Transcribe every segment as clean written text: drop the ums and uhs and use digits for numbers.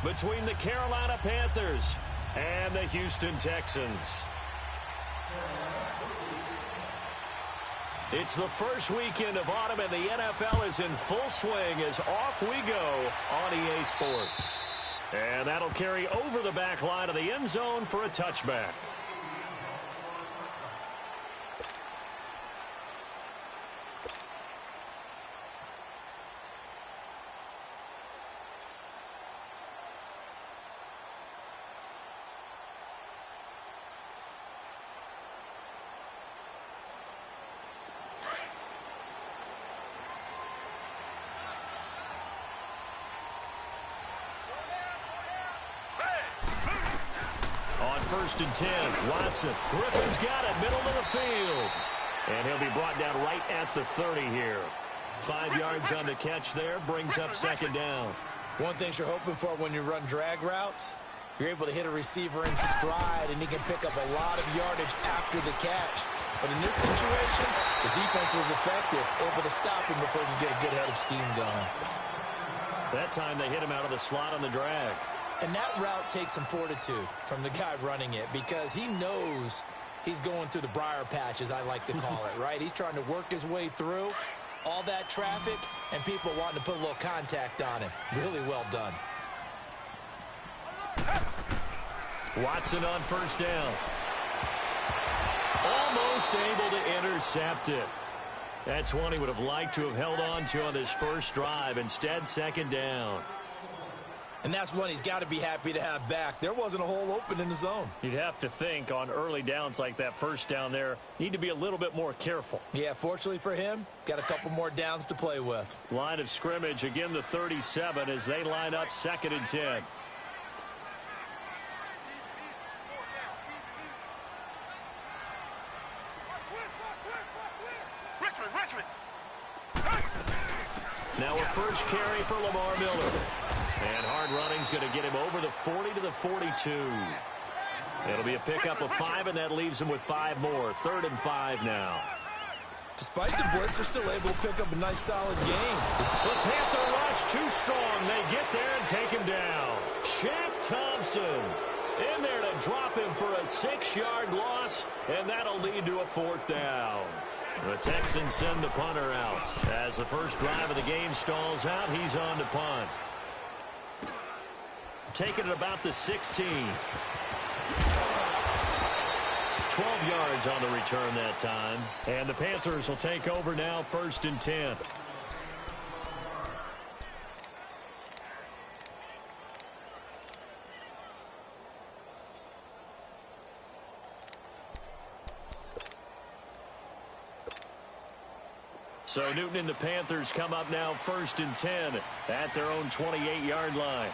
between the Carolina Panthers and the Houston Texans. It's the first weekend of autumn, and the NFL is in full swing as off we go on EA Sports. And that'll carry over the back line of the end zone for a touchback. First and 10. Watson. Griffin's got it. Middle of the field. And he'll be brought down right at the 30 here. 5 yards on the catch there. Brings up second down. One thing you're hoping for when you run drag routes, you're able to hit a receiver in stride, and he can pick up a lot of yardage after the catch. But in this situation, the defense was effective, able to stop him before he could get a good head of steam going. That time they hit him out of the slot on the drag. And that route takes some fortitude from the guy running it, because he knows he's going through the briar patch, as I like to call it, right? He's trying to work his way through all that traffic and people wanting to put a little contact on him. Really well done. Watson on first down. Almost able to intercept it. That's one he would have liked to have held on to on his first drive. Instead, second down. And that's one he's got to be happy to have back. There wasn't a hole open in the zone. You'd have to think on early downs like that first down there, need to be a little bit more careful. Yeah, fortunately for him, got a couple more downs to play with. Line of scrimmage, again the 37 as they line up second and 10. Now a first carry for Lamar Miller. And hard running's going to get him over the 40 to the 42. It'll be a pickup of 5, and that leaves him with 5 more. 3rd and 5 now. Despite the blitz, they're still able to pick up a nice, solid game. The Panther rush too strong. They get there and take him down. Shaq Thompson in there to drop him for a 6-yard loss, and that'll lead to a 4th down. The Texans send the punter out. As the first drive of the game stalls out, he's on to punt. Taking it about the 16. 12 yards on the return that time. And the Panthers will take over now, 1st and 10. So Newton and the Panthers come up now 1st and 10 at their own 28-yard line.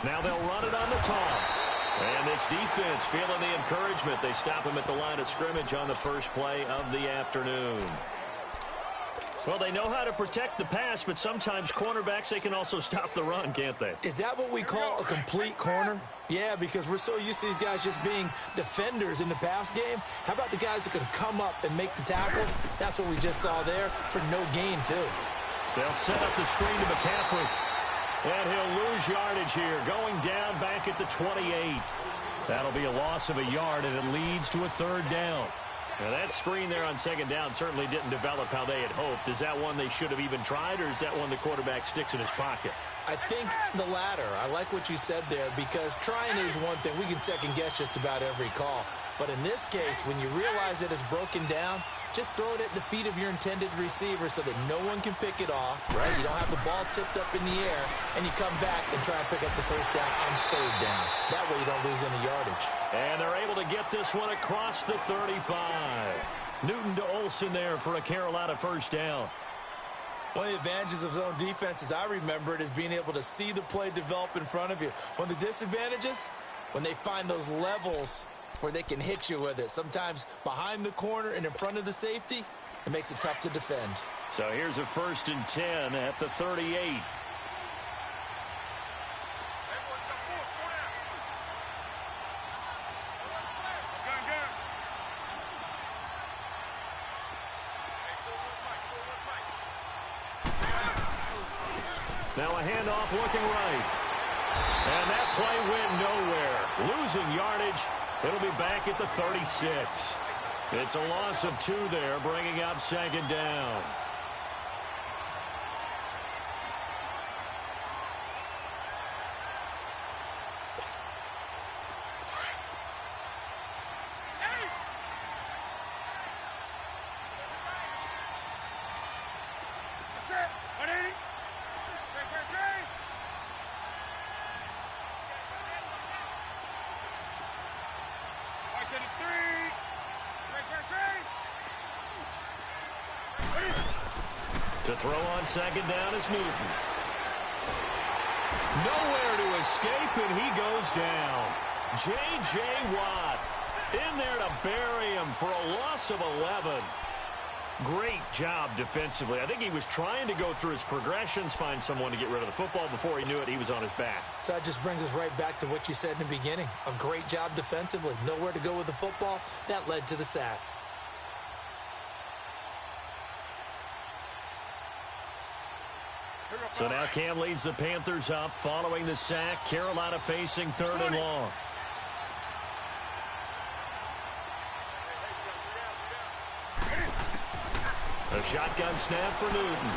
Now they'll run it on the toss. And this defense feeling the encouragement. They stop him at the line of scrimmage on the first play of the afternoon. Well, they know how to protect the pass, but sometimes cornerbacks, they can also stop the run, can't they? Is that what we call a complete corner? Yeah, because we're so used to these guys just being defenders in the pass game. How about the guys who can come up and make the tackles? That's what we just saw there for no gain, too. They'll set up the screen to McCaffrey. And he'll lose yardage here, going down back at the 28. That'll be a loss of a yard, and it leads to a 3rd down. Now, that screen there on 2nd down certainly didn't develop how they had hoped. Is that one they should have even tried, or is that one the quarterback sticks in his pocket? I think the latter. I like what you said there, because trying is one thing. We can second-guess just about every call. But in this case, when you realize it is broken down, just throw it at the feet of your intended receiver so that no one can pick it off, right? You don't have the ball tipped up in the air, and you come back and try and pick up the 1st down on 3rd down. That way you don't lose any yardage. And they're able to get this one across the 35. Newton to Olsen there for a Carolina 1st down. One of the advantages of zone defense, as I remember it, is being able to see the play develop in front of you. One of the disadvantages, when they find those levels where they can hit you with it. Sometimes behind the corner and in front of the safety, it makes it tough to defend. So here's a 1st and 10 at the 38. Now a handoff looking right. And that play went nowhere. Losing yardage. It'll be back at the 36. It's a loss of 2 there, bringing up second down. To throw on second down is Newton. Nowhere to escape, and he goes down. J.J. Watt in there to bury him for a loss of 11. Great job defensively. I think he was trying to go through his progressions, find someone to get rid of the football. Before he knew it, he was on his back. So that just brings us right back to what you said in the beginning. A great job defensively. Nowhere to go with the football. That led to the sack. So now Cam leads the Panthers up following the sack. Carolina facing 3rd and long. A shotgun snap for Newton.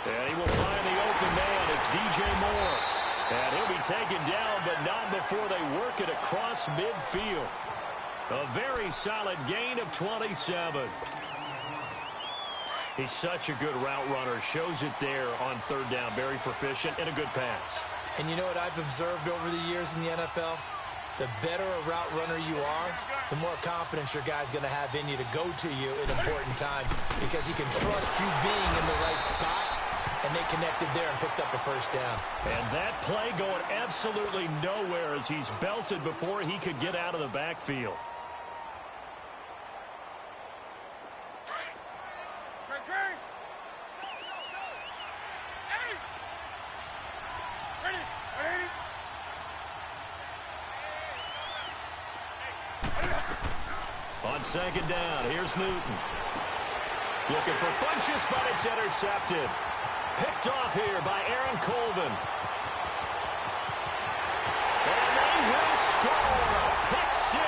And he will find the open man. It's DJ Moore. And he'll be taken down, but not before they work it across midfield. A very solid gain of 27. He's such a good route runner. Shows it there on 3rd down. Very proficient and a good pass. And you know what I've observed over the years in the NFL? The better a route runner you are, the more confidence your guy's going to have in you to go to you at important times because he can trust you being in the right spot, and they connected there and picked up a 1st down. And that play going absolutely nowhere as he's belted before he could get out of the backfield. On 2nd down, here's Newton. Looking for Funchess, but it's intercepted. Picked off here by Aaron Colvin. And they will score. Pick 6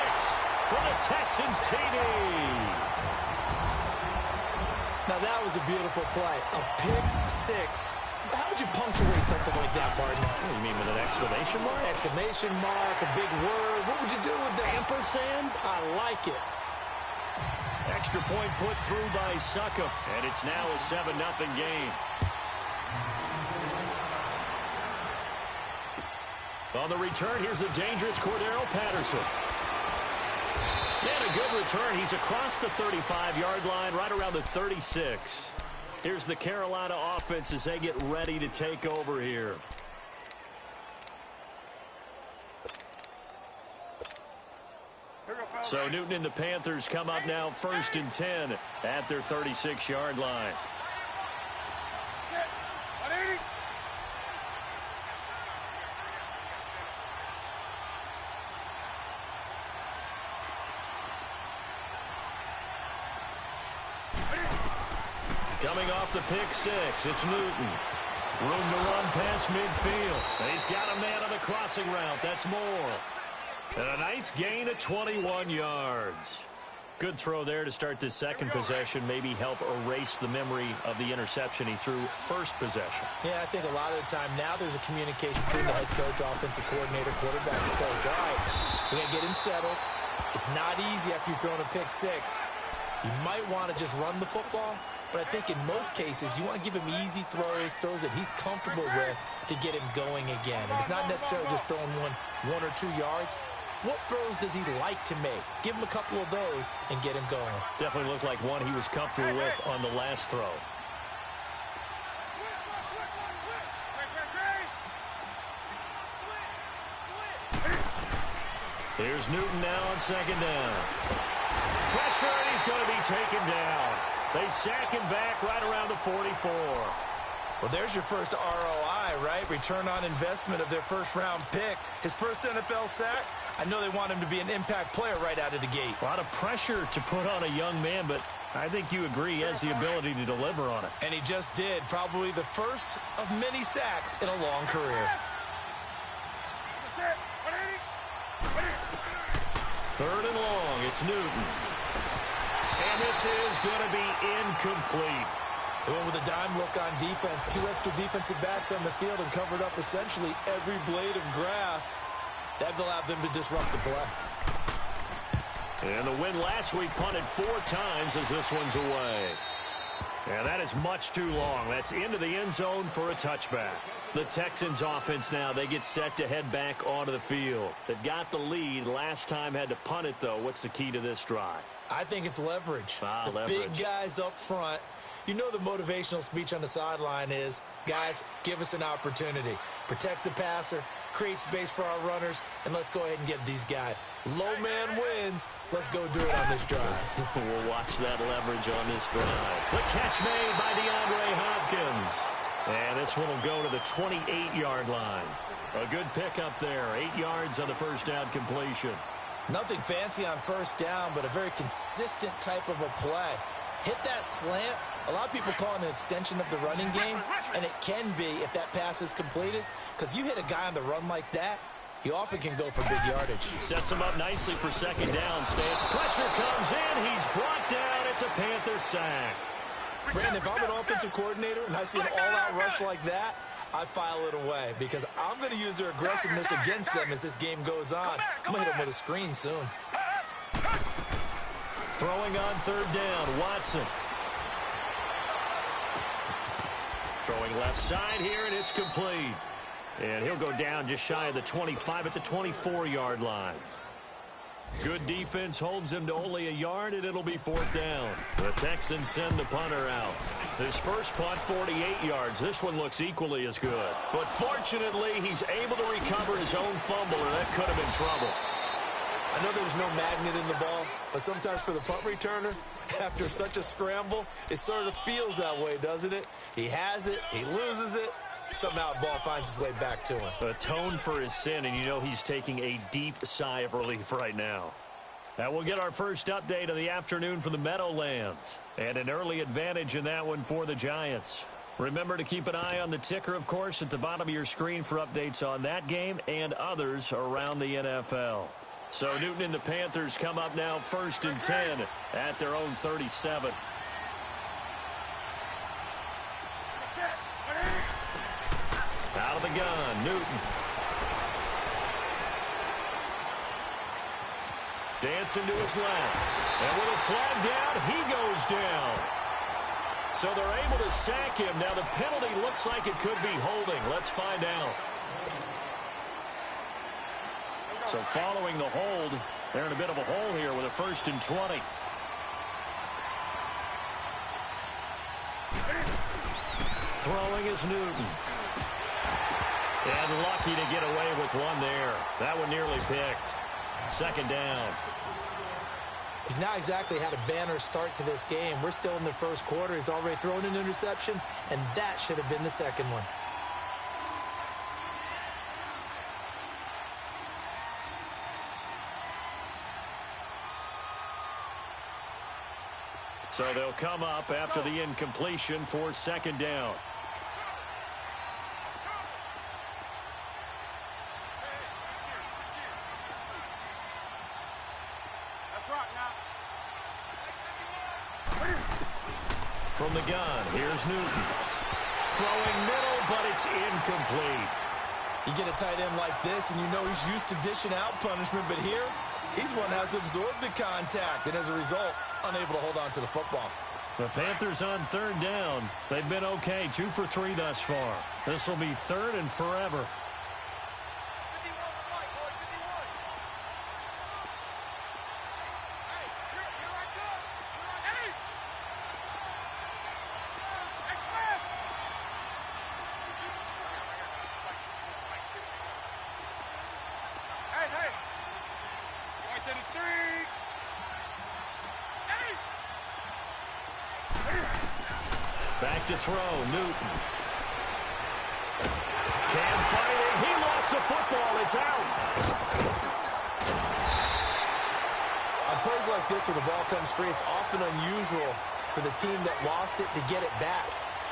for the Texans TD. Now that was a beautiful play. A pick 6. How would you punctuate something like that, partner? What do you mean, with an exclamation mark? Exclamation mark, a big word. What would you do with that? Ampersand? I like it. Extra point put through by Succop, and it's now a 7-0 game. On the return, here's a dangerous Cordero Patterson. And a good return. He's across the 35-yard line, right around the 36. Here's the Carolina offense as they get ready to take over here. So Newton and the Panthers come up now 1st and 10 at their 36-yard line. Coming off the pick 6, it's Newton. Room to run past midfield. And he's got a man on the crossing route. That's Moore. And a nice gain of 21 yards. Good throw there to start this second possession. Maybe help erase the memory of the interception he threw first possession. Yeah, I think a lot of the time now there's a communication between the head coach, offensive coordinator, quarterback's coach. All right, we got to get him settled. It's not easy after you've thrown a pick 6. You might want to just run the football, but I think in most cases you want to give him easy throws that he's comfortable with to get him going again. And it's not necessarily just throwing one or 2 yards. What throws does he like to make? Give him a couple of those and get him going. Definitely looked like one he was comfortable with on the last throw. Here's Newton now on 2nd down. Pressure, and he's going to be taken down. They sack him back right around the 44. Well, there's your first ROI, right? Return on investment of their first-round pick. His first NFL sack. I know they want him to be an impact player right out of the gate. A lot of pressure to put on a young man, but I think you agree he has the ability to deliver on it. And he just did. Probably the first of many sacks in a long career. Third and long. It's Newton. And this is going to be incomplete. They went with a dime look on defense. 2 extra defensive backs on the field and covered up essentially every blade of grass. That allowed them to disrupt the play. And the win last week punted 4 times as this one's away. And that is much too long. That's into the end zone for a touchback. The Texans offense now, they get set to head back onto the field. They've got the lead. Last time had to punt it, though. What's the key to this drive? I think it's leverage. Leverage. Big guys up front. You know the motivational speech on the sideline is, guys, give us an opportunity. Protect the passer, create space for our runners, and let's go ahead and get these guys. Low man wins. Let's go do it on this drive. We'll watch that leverage on this drive. The catch made by DeAndre Hopkins. And this one will go to the 28-yard line. A good pickup there. 8 yards on the first down completion. Nothing fancy on first down, but a very consistent type of a play. Hit that slant. A lot of people call it an extension of the running game, and it can be if that pass is completed, because you hit a guy on the run like that, he often can go for big yardage. Sets him up nicely for second down. Pressure comes in. He's brought down. It's a Panther sack. Brandon, if I'm an offensive coordinator and I see an all-out rush like that, I file it away because I'm going to use their aggressiveness against them as this game goes on. I'm going to hit them with a screen soon. Throwing on third down, Watson. Throwing left side here, and it's complete. And he'll go down just shy of the 25 at the 24-yard line. Good defense holds him to only a yard, and it'll be fourth down. The Texans send the punter out. His first punt, 48 yards. This one looks equally as good. But fortunately, he's able to recover his own fumble, or that could have been trouble. I know there's no magnet in the ball, but sometimes for the punt returner, after such a scramble, it sort of feels that way, doesn't it? He has it, he loses it. Somehow the ball finds its way back to him. Atone for his sin, and you know he's taking a deep sigh of relief right now. Now we'll get our first update of the afternoon from the Meadowlands. And an early advantage in that one for the Giants. Remember to keep an eye on the ticker, of course, at the bottom of your screen for updates on that game and others around the NFL. So Newton and the Panthers come up now 1st and 10 at their own 37. Out of the gun, Newton. Dancing to his left. And with a flag down, he goes down. So they're able to sack him. Now the penalty looks like it could be holding. Let's find out. So following the hold, they're in a bit of a hole here with a 1st and 20. Throwing is Newton. And lucky to get away with one there. That one nearly picked. Second down. He's not exactly had a banner start to this game. We're still in the first quarter. He's already thrown an interception, and that should have been the second one. So they'll come up after the incompletion for second down. From the gun, here's Newton. Throwing middle, but it's incomplete. You get a tight end like this, and you know he's used to dishing out punishment, but here, he's one that has to absorb the contact, and as a result, unable to hold on to the football. The Panthers on third down. They've been okay, 2 for 3 thus far. This will be third and forever. Back to throw, Newton. Cam fighting. He lost the football. It's out. On plays like this where the ball comes free, it's often unusual for the team that lost it to get it back.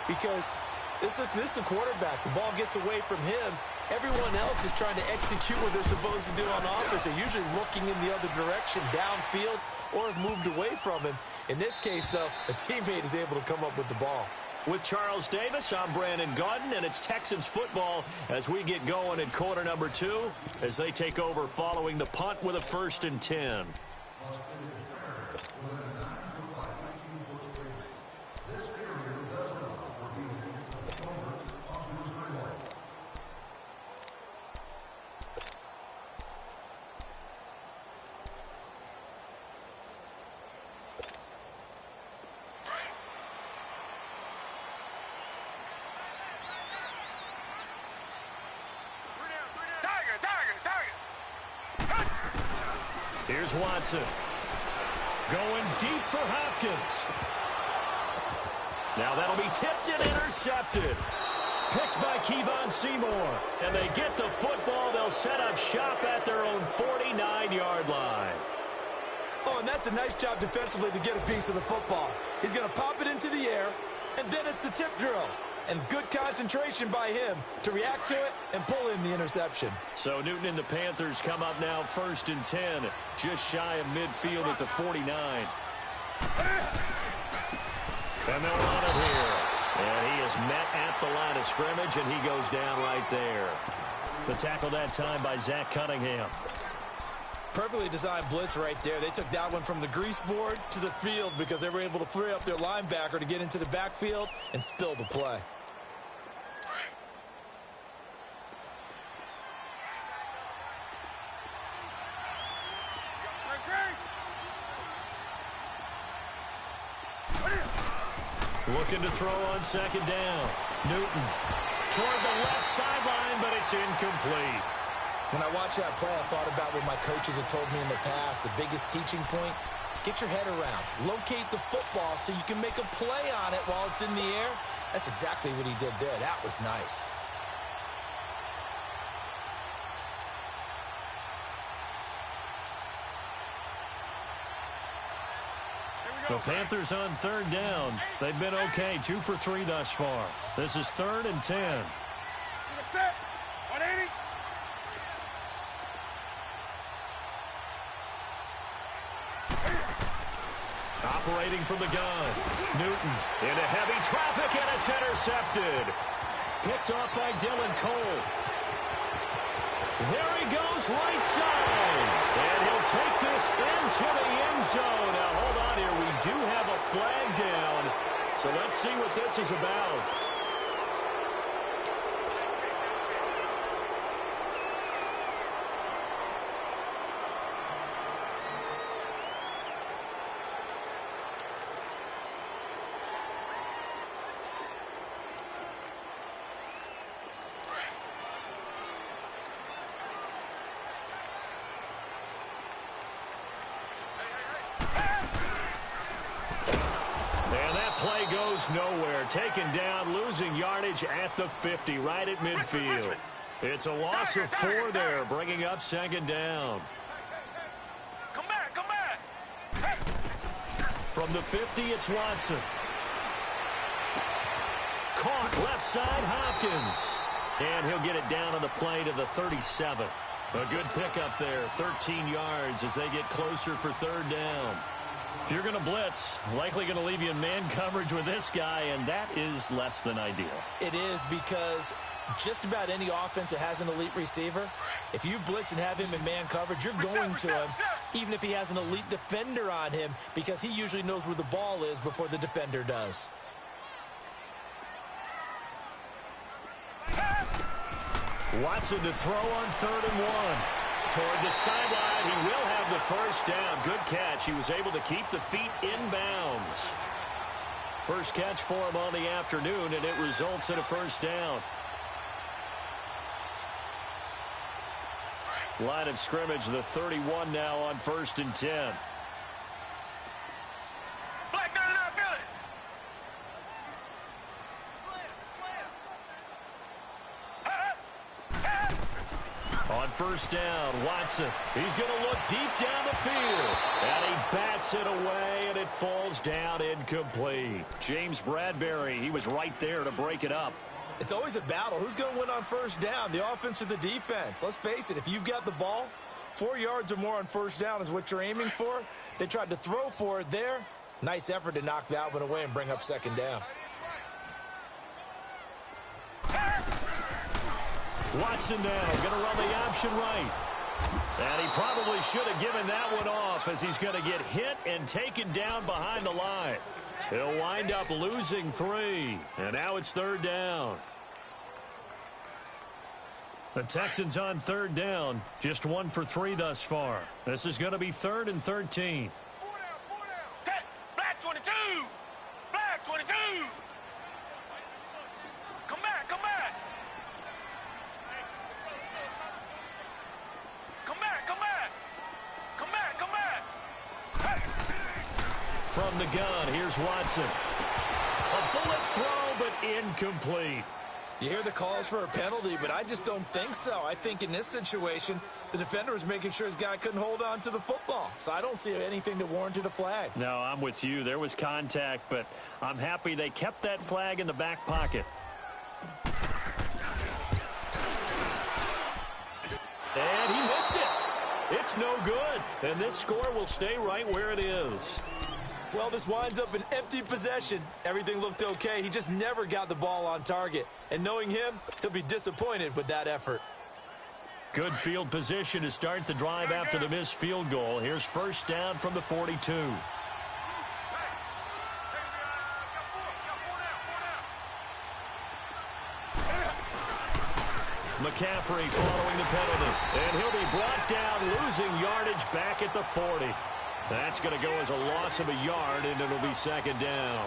Because this is a quarterback. The ball gets away from him. Everyone else is trying to execute what they're supposed to do on offense. They're usually looking in the other direction, downfield, or have moved away from him. In this case, though, a teammate is able to come up with the ball. With Charles Davis, I'm Brandon Gaudin, and it's Texans football as we get going in quarter number 2 as they take over following the punt with a 1st and 10. Here's Watson. Going deep for Hopkins. Now that'll be tipped and intercepted. Picked by Kevon Seymour. And they get the football. They'll set up shop at their own 49-yard line. Oh, and that's a nice job defensively to get a piece of the football. He's going to pop it into the air, and then it's the tip drill. And good concentration by him to react to it and pull in the interception. So Newton and the Panthers come up now 1st and 10, just shy of midfield at the 49. And they'll run it here. And he is met at the line of scrimmage, and he goes down right there. The tackle that time by Zach Cunningham. Perfectly designed blitz right there. They took that one from the grease board to the field because they were able to free up their linebacker to get into the backfield and spill the play. Looking to throw on 2nd down. Newton toward the left sideline, but it's incomplete. When I watched that play, I thought about what my coaches have told me in the past. The biggest teaching point, get your head around. Locate the football so you can make a play on it while it's in the air. That's exactly what he did there. That was nice. The Panthers on 3rd down. They've been okay, 2 for 3 thus far. This is 3rd and 10. Set. 180. Operating from the gun. Newton into heavy traffic, and it's intercepted. Picked off by Dylan Cole. There he goes, right side. And he'll take this into the end zone. Now, hold on here. We do have a flag down. So let's see what this is about. Nowhere. Taken down, losing yardage at the 50, right at midfield. It's a loss of 4 there, bringing up 2nd down. Come back. From the 50, it's Watson. Caught left side, Hopkins. And he'll get it down on the play to the 37. A good pickup there, 13 yards as they get closer for 3rd down. If you're going to blitz, likely going to leave you in man coverage with this guy, and that is less than ideal. It is, because just about any offense that has an elite receiver, if you blitz and have him in man coverage, you're going to him, even if he has an elite defender on him, because he usually knows where the ball is before the defender does. Watson to throw on 3rd and 1. Toward the sideline, he will have the 1st down. Good catch. He was able to keep the feet in bounds. First catch for him on the afternoon, and it results in a 1st down. Line of scrimmage, the 31 now on 1st and 10. Black 99, feel it. On first down, Watson. He's going to look deep down the field. And he bats it away, and it falls down incomplete. James Bradbury, he was right there to break it up. It's always a battle. Who's going to win on first down, the offense or the defense? Let's face it, if you've got the ball, 4 yards or more on first down is what you're aiming for. They tried to throw for it there. Nice effort to knock that one away and bring up second down. Watson now, going to run the option right. And he probably should have given that one off as he's going to get hit and taken down behind the line. He'll wind up losing 3. And now it's third down. The Texans on third down, just 1 for 3 thus far. This is going to be 3rd and 13. Black 22! Black 22! Come back, come back! Come back, come back! Come back, come back! Hey! From the gun, here's Watson. A bullet throw, but incomplete. You hear the calls for a penalty, but I just don't think so. I think in this situation, the defender was making sure his guy couldn't hold on to the football. So I don't see anything to warrant a flag. No, I'm with you. There was contact, but I'm happy they kept that flag in the back pocket. And he missed it. It's no good. And this score will stay right where it is. Well, this winds up an empty possession. Everything looked okay. He just never got the ball on target. And knowing him, he'll be disappointed with that effort. Good field position to start the drive after the missed field goal. Here's first down from the 42. McCaffrey following the penalty. And he'll be brought down, losing yardage back at the 40. That's going to go as a loss of a yard, and it'll be second down.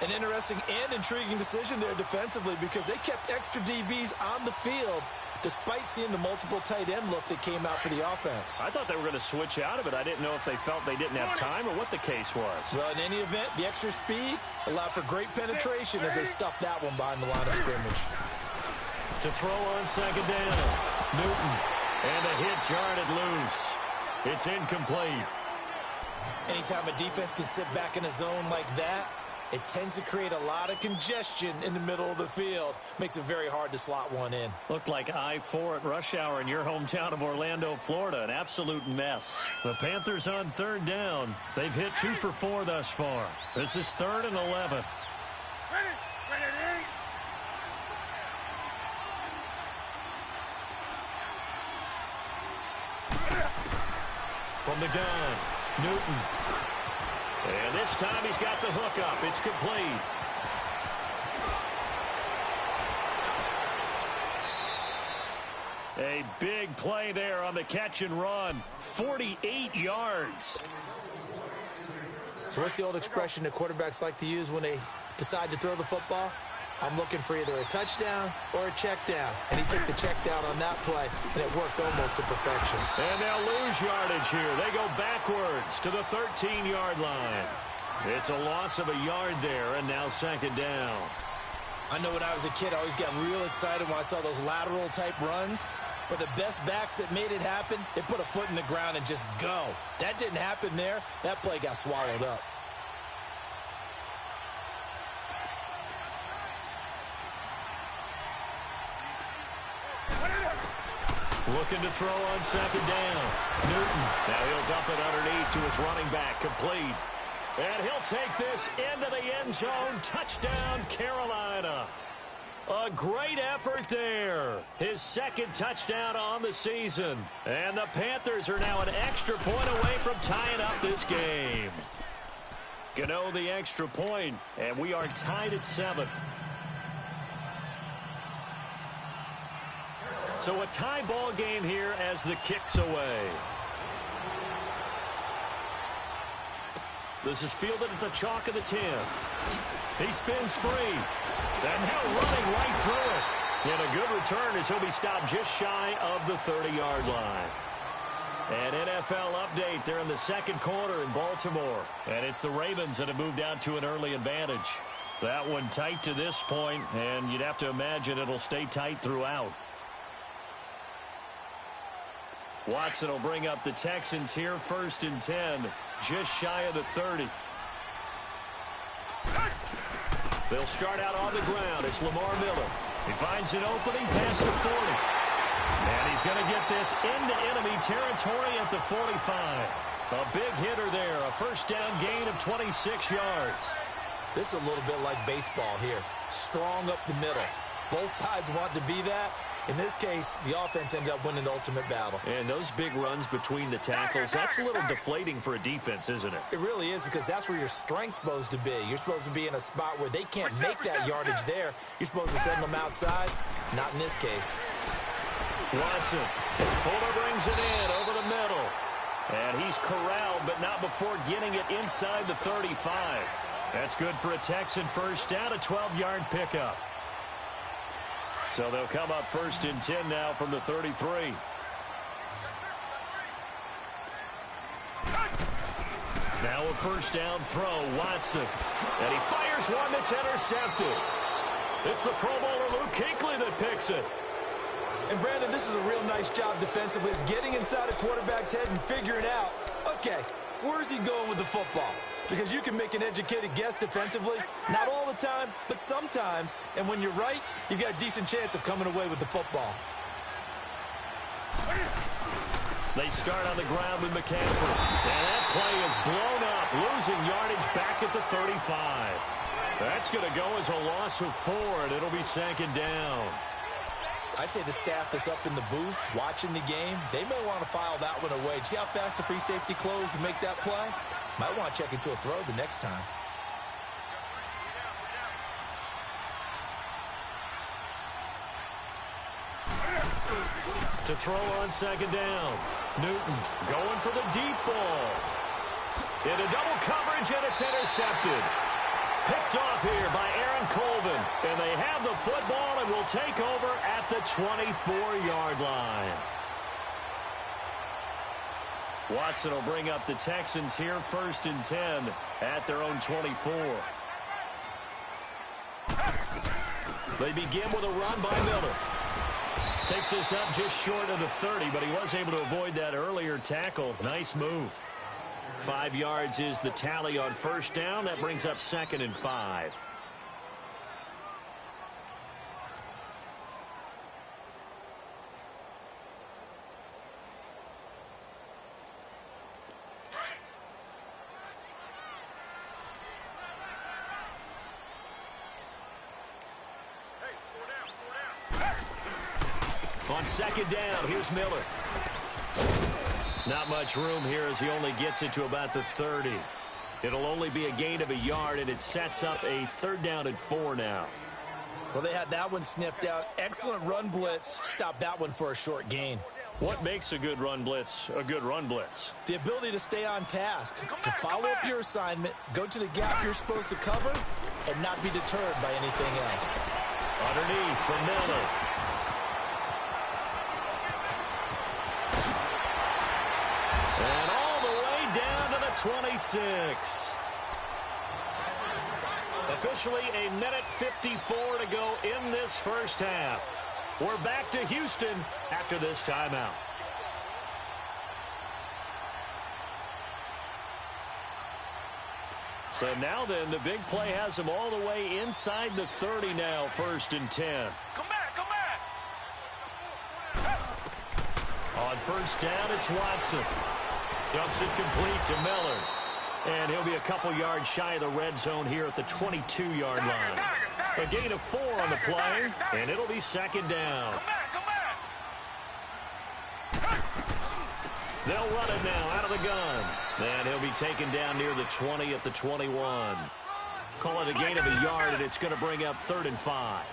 An interesting and intriguing decision there defensively because they kept extra DBs on the field despite seeing the multiple tight end look that came out for the offense. I thought they were going to switch out of it. I didn't know if they felt they didn't have time or what the case was. Well, in any event, the extra speed allowed for great penetration as they stuffed that one behind the line of scrimmage. To throw on second down, Newton. And a hit jarred it loose. It's incomplete. Anytime a defense can sit back in a zone like that, it tends to create a lot of congestion in the middle of the field. Makes it very hard to slot one in. Looked like I-4 at rush hour in your hometown of Orlando, Florida. An absolute mess. The Panthers on third down. They've hit 2 for 4 thus far. This is 3rd and 11. From the gun, Newton. And this time he's got the hook up. It's complete. A big play there on the catch and run. 48 yards. So what's the old expression that quarterbacks like to use when they decide to throw the football? I'm looking for either a touchdown or a check down. And he took the check down on that play, and it worked almost to perfection. And they'll lose yardage here. They go backwards to the 13-yard line. It's a loss of a yard there, and now second down. I know when I was a kid, I always got real excited when I saw those lateral-type runs. But the best backs that made it happen, they put a foot in the ground and just go. That didn't happen there. That play got swallowed up. Looking to throw on second down. Newton. Now he'll dump it underneath to his running back. Complete. And he'll take this into the end zone. Touchdown, Carolina. A great effort there. His second touchdown on the season. And the Panthers are now an extra point away from tying up this game. Gano the extra point, and we are tied at 7. So a tie ball game here as the kick's away. This is fielded at the chalk of the 10. He spins free. And now running right through it. And a good return as he'll be stopped just shy of the 30-yard line. An NFL update. They're in the second quarter in Baltimore. And it's the Ravens that have moved out to an early advantage. That one tight to this point, and you'd have to imagine it'll stay tight throughout. Watson will bring up the Texans here, 1st and 10, just shy of the 30. They'll start out on the ground. It's Lamar Miller. He finds an opening past the 40. And he's going to get this into enemy territory at the 45. A big hitter there, a first down gain of 26 yards. This is a little bit like baseball here. Strong up the middle. Both sides want to be that. In this case, the offense ended up winning the ultimate battle. And those big runs between the tackles, that's a little deflating for a defense, isn't it? It really is, because that's where your strength's supposed to be. You're supposed to be in a spot where they can't make that yardage there. You're supposed to send them outside. Not in this case. Watson. Fuller brings it in over the middle. And he's corralled, but not before getting it inside the 35. That's good for a Texan first down, a 12-yard pickup. So they'll come up 1st and 10 now from the 33. Now a first down throw, Watson. And he fires one that's intercepted. It's the Pro Bowler Luke Kuechly that picks it. And Brandon, this is a real nice job defensively of getting inside a quarterback's head and figuring out, okay, where's he going with the football? Because you can make an educated guess defensively, not all the time, but sometimes. And when you're right, you've got a decent chance of coming away with the football. They start on the ground with McCaffrey. And that play is blown up, losing yardage back at the 35. That's going to go as a loss of 4, and it'll be 2nd down. I'd say the staff that's up in the booth watching the game, they may want to file that one away. See how fast the free safety closed to make that play? Might want to check into a throw the next time. To throw on 2nd down. Newton going for the deep ball. Into double coverage, and it's intercepted. Picked off here by Aaron Colvin. And they have the football and will take over at the 24-yard line. Watson will bring up the Texans here, 1st and 10 at their own 24. They begin with a run by Miller. Takes this up just short of the 30, but he was able to avoid that earlier tackle. Nice move. 5 yards is the tally on first down. That brings up 2nd and 5. On 2nd down, here's Miller. Not much room here as he only gets it to about the 30. It'll only be a gain of a yard, and it sets up a 3rd down and 4 now. Well, they had that one sniffed out. Excellent run blitz. Stopped that one for a short gain. What makes a good run blitz a good run blitz? The ability to stay on task, to follow up your assignment, go to the gap you're supposed to cover, and not be deterred by anything else. Underneath for Miller. And all the way down to the 26. Officially a minute 54 to go in this first half. We're back to Houston after this timeout. So now then, the big play has them all the way inside the 30 now, 1st and 10. Come back, come back. On first down, it's Watson. Dumps it complete to Miller. And he'll be a couple yards shy of the red zone here at the 22-yard line. A gain of 4 on the play, and it'll be 2nd down. Come back, come back. They'll run it now out of the gun. And he'll be taken down near the 20 at the 21. Call it a gain of a yard, and it's going to bring up 3rd and 5.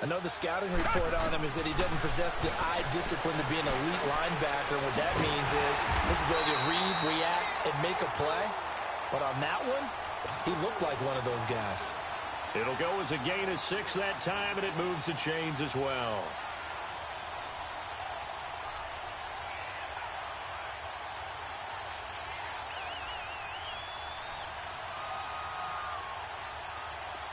I know the scouting report on him is that he doesn't possess the eye discipline to be an elite linebacker. What that means is his ability to read, react, and make a play. But on that one, he looked like one of those guys. It'll go as a gain of 6 that time, and it moves the chains as well.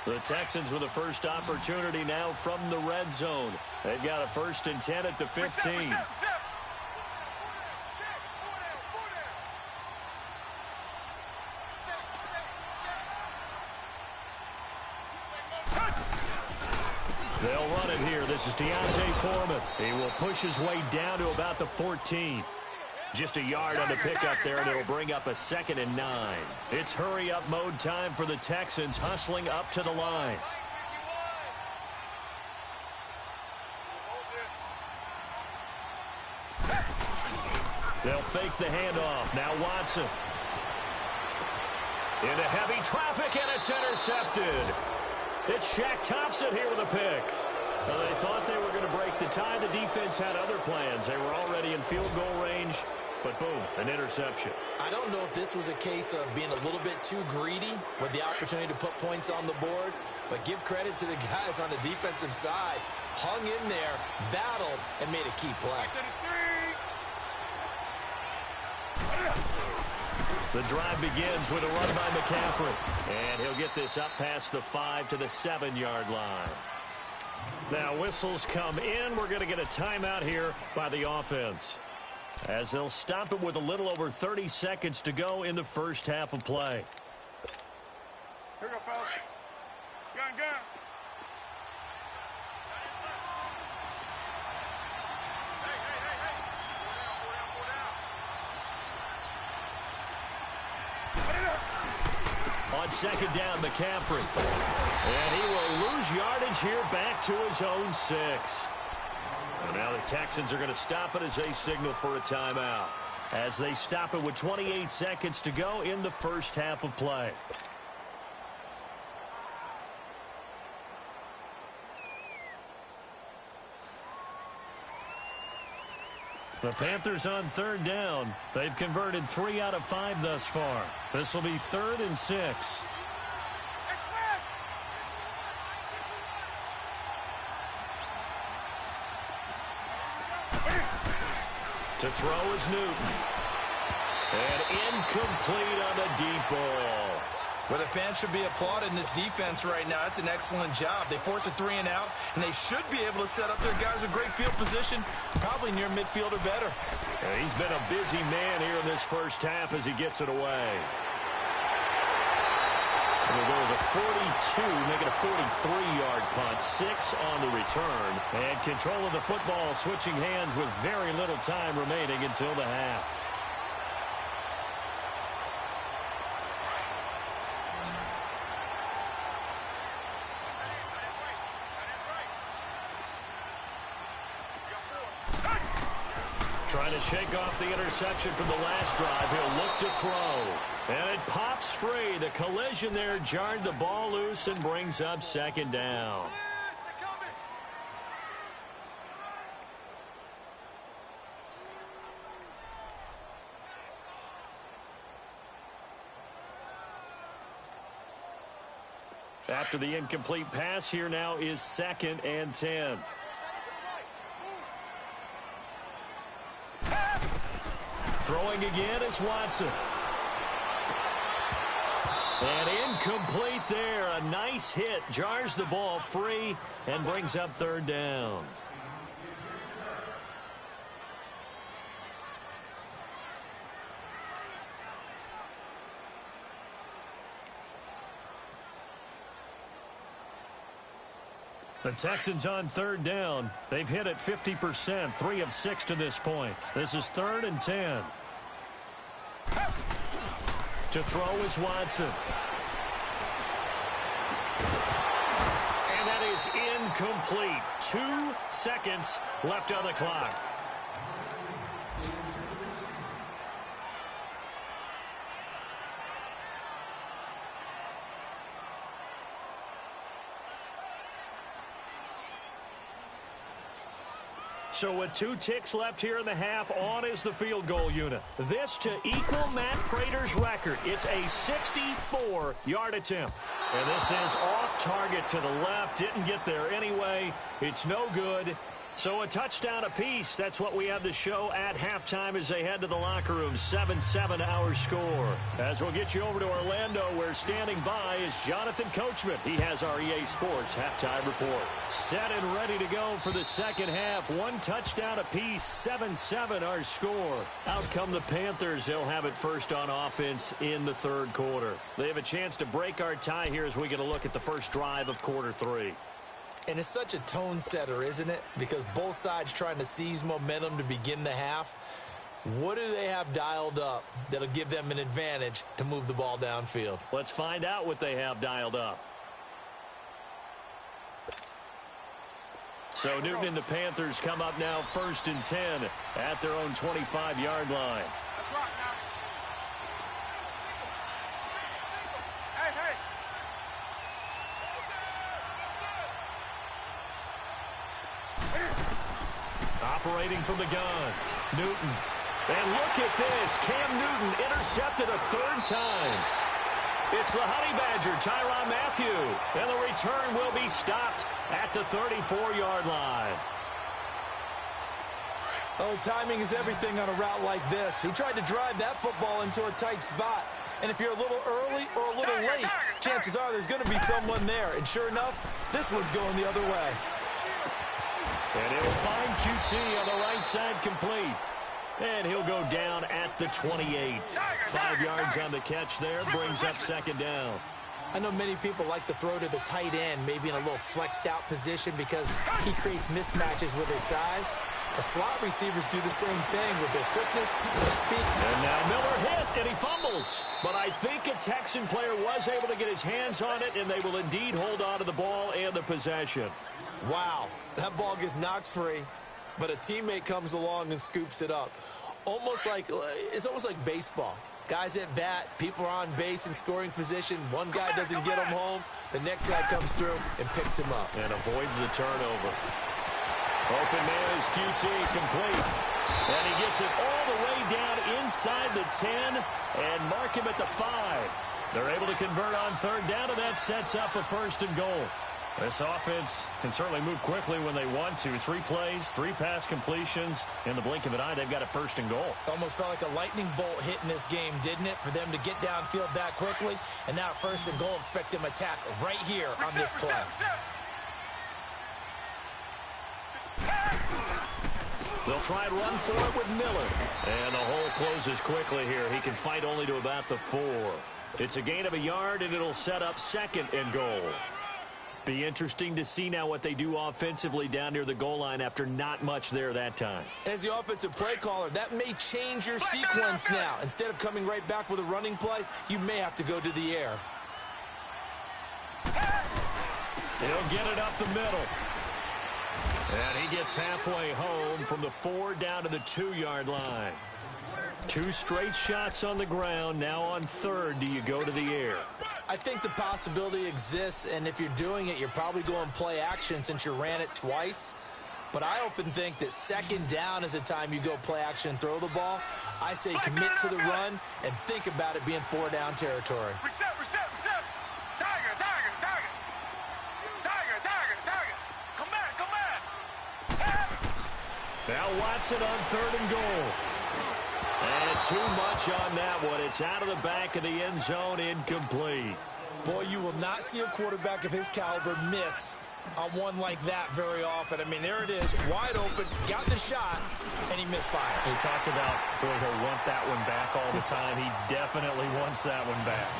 The Texans with the first opportunity now from the red zone. They've got a 1st and 10 at the 15. They'll run it here. This is Deontay Foreman. He will push his way down to about the 14. Just a yard on the pickup there, and it'll bring up a 2nd and 9. It's hurry-up mode time for the Texans, hustling up to the line. They'll fake the handoff. Now Watson. Into heavy traffic, and it's intercepted. It's Shaq Thompson here with a pick. Well, they thought they were going to break the tie. The defense had other plans. They were already in field goal range, but boom, an interception. I don't know if this was a case of being a little bit too greedy with the opportunity to put points on the board, but give credit to the guys on the defensive side. Hung in there, battled, and made a key play. The drive begins with a run by McCaffrey. And he'll get this up past the 5 to the 7-yard line. Now whistles come in. We're going to get a timeout here by the offense, as they'll stop it with a little over 30 seconds to go in the first half of play. Here we go, fellas. Gun. On 2nd down, McCaffrey. And he will lose yardage here back to his own 6. And now the Texans are going to stop it as they signal for a timeout, as they stop it with 28 seconds to go in the first half of play. The Panthers on 3rd down. They've converted 3 out of 5 thus far. This will be 3rd and 6. To throw is Newton. And incomplete on the deep ball. Well, the fans should be applauding this defense right now. It's an excellent job. They force a 3-and-out, and they should be able to set up their guys in great field position, probably near midfield or better. And he's been a busy man here in this first half as he gets it away. And there goes a 42, making a 43-yard punt, 6 on the return. And control of the football switching hands with very little time remaining until the half. Trying to shake off the interception from the last drive. He'll look to throw. And it pops free. The collision there jarred the ball loose and brings up 2nd down. After the incomplete pass, here now is 2nd and 10. Throwing again is Watson. And incomplete there. A nice hit. Jars the ball free and brings up 3rd down. The Texans on 3rd down. They've hit it 50%, 3 of 6 to this point. This is 3rd and 10. To throw is Watson. And that is incomplete. 2 seconds left on the clock. So with 2 ticks left here in the half, on is the field goal unit. This to equal Matt Prater's record. It's a 64-yard attempt. And this is off target to the left. Didn't get there anyway. It's no good. So a touchdown apiece. That's what we have to show at halftime as they head to the locker room. 7-7 our score. As we'll get you over to Orlando, where standing by is Jonathan Coachman. He has our EA Sports halftime report. Set and ready to go for the second half. 1 touchdown apiece. 7-7 our score. Out come the Panthers. They'll have it first on offense in the 3rd quarter. They have a chance to break our tie here as we get a look at the first drive of quarter 3. And it's such a tone setter, isn't it? Because both sides trying to seize momentum to begin the half. What do they have dialed up that'll give them an advantage to move the ball downfield? Let's find out what they have dialed up. So Newton and the Panthers come up now 1st and 10 at their own 25-yard line. Operating from the gun, Newton. And look at this. Cam Newton intercepted a 3rd time. It's the Honey Badger, Tyrann Mathieu. And the return will be stopped at the 34-yard line. Oh, timing is everything on a route like this. He tried to drive that football into a tight spot. And if you're a little early or a little late, chances are there's going to be someone there. And sure enough, this one's going the other way. And he'll find QT on the right side complete. And he'll go down at the 28. 5 yards on the catch there, brings up 2nd down. I know many people like to throw to the tight end, maybe in a little flexed out position because he creates mismatches with his size. The slot receivers do the same thing with their quickness, their speed. And now Miller hit, and he fumbles. But I think a Texan player was able to get his hands on it, and they will indeed hold on to the ball and the possession. Wow, that ball gets knocked free, but a teammate comes along and scoops it up. It's almost like baseball. Guys at bat, people are on base in scoring position. One guy doesn't get him home. The next guy comes through and picks him up. And avoids the turnover. Open man is QT, complete. And he gets it all the way down inside the 10 and mark him at the 5. They're able to convert on 3rd down, and that sets up a 1st and goal. This offense can certainly move quickly when they want to. 3 plays, 3 pass completions. In the blink of an eye, they've got a 1st and goal. Almost felt like a lightning bolt hit in this game, didn't it? For them to get downfield that quickly. And now 1st and goal, expect them to attack right here on this play. They'll try and run for it with Miller. And the hole closes quickly here. He can fight only to about the 4. It's a gain of a yard, and it'll set up 2nd and goal. Be interesting to see now what they do offensively down near the goal line after not much there that time. As the offensive play caller, that may change your sequence now. Instead of coming right back with a running play, you may have to go to the air. He'll get it up the middle. And he gets halfway home from the 4 down to the 2-yard line. 2 straight shots on the ground. Now on 3rd, do you go to the air? I think the possibility exists, and if you're doing it, you're probably going play action since you ran it twice. But I often think that 2nd down is a time you go play action and throw the ball. I say commit to the run and think about it being 4-down territory. Reset. Tiger. Come back. Now Watson on 3rd and goal. And too much on that one. It's out of the back of the end zone, incomplete. Boy, you will not see a quarterback of his caliber miss on one like that very often. I mean, there it is, wide open, got the shot, and he misfired. We talk about, boy, he'll want that one back all the time. He definitely wants that one back.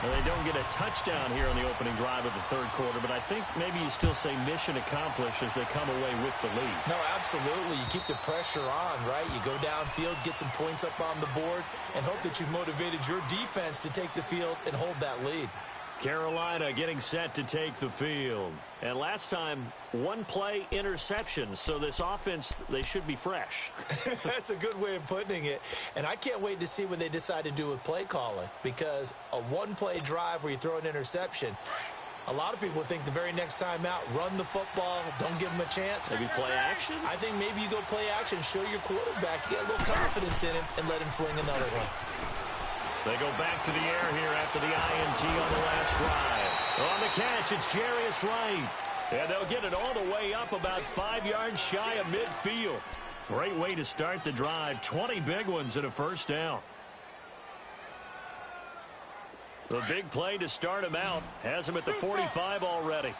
Now, they don't get a touchdown here on the opening drive of the 3rd quarter, but I think maybe you still say mission accomplished as they come away with the lead. No, absolutely. You keep the pressure on, right? You go downfield, get some points up on the board, and hope that you've motivated your defense to take the field and hold that lead. Carolina getting set to take the field. And last time, 1 play interception. So this offense, they should be fresh. That's a good way of putting it. And I can't wait to see what they decide to do with play calling. Because a 1-play drive where you throw an interception, a lot of people think the very next time out, run the football, don't give them a chance. Maybe play action? I think maybe you go play action, show your quarterback, get a little confidence in him, and let him fling another one. They go back to the air here after the INT on the last drive. On the catch, it's Jarius Wright. And they'll get it all the way up about 5 yards shy of midfield. Great way to start the drive. 20 big ones and a 1st down. The big play to start him out has him at the 45 already.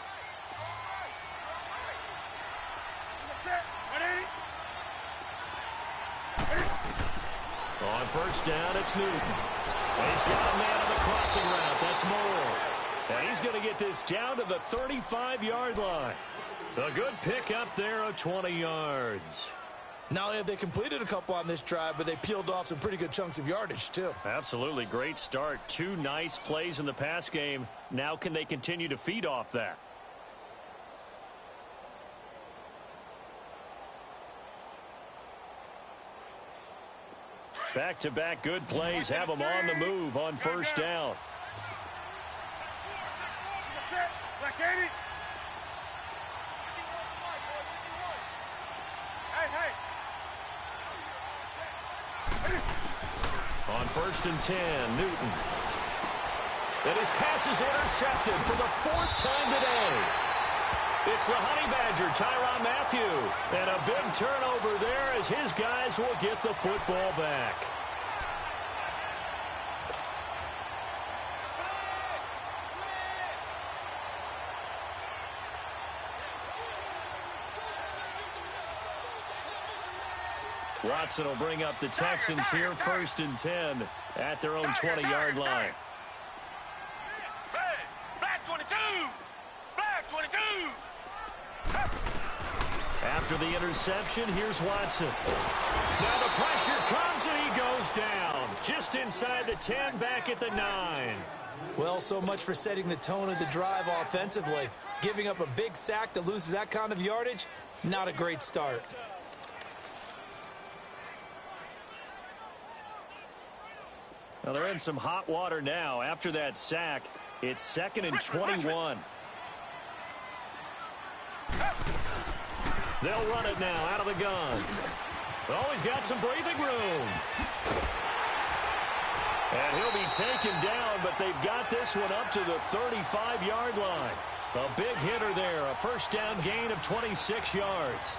On 1st down, it's Newton. He's got a man on the crossing route. That's Moore. And he's going to get this down to the 35-yard line. A good pick up there of 20 yards. Not only have they completed a couple on this drive, but they peeled off some pretty good chunks of yardage, too. Absolutely great start. 2 nice plays in the pass game. Now can they continue to feed off that? Back-to-back good plays have them on the move on first down. On first and 10, Newton. And his pass is intercepted for the 4th time today. It's the Honey Badger, Tyrann Mathieu. And a big turnover there as his guys will get the football back. Watson will bring up the Texans here, first and 10 at their own 20-yard line. Hey, black 22! Black 22! After the interception, here's Watson. Now the pressure comes and he goes down. Just inside the 10, back at the 9. Well, so much for setting the tone of the drive offensively. Giving up a big sack that loses that kind of yardage, not a great start. Well, they're in some hot water now. After that sack, it's 2nd and 21. They'll run it now out of the gun. Oh, he's got some breathing room. And he'll be taken down, but they've got this one up to the 35-yard line. A big hitter there, a first down gain of 26 yards.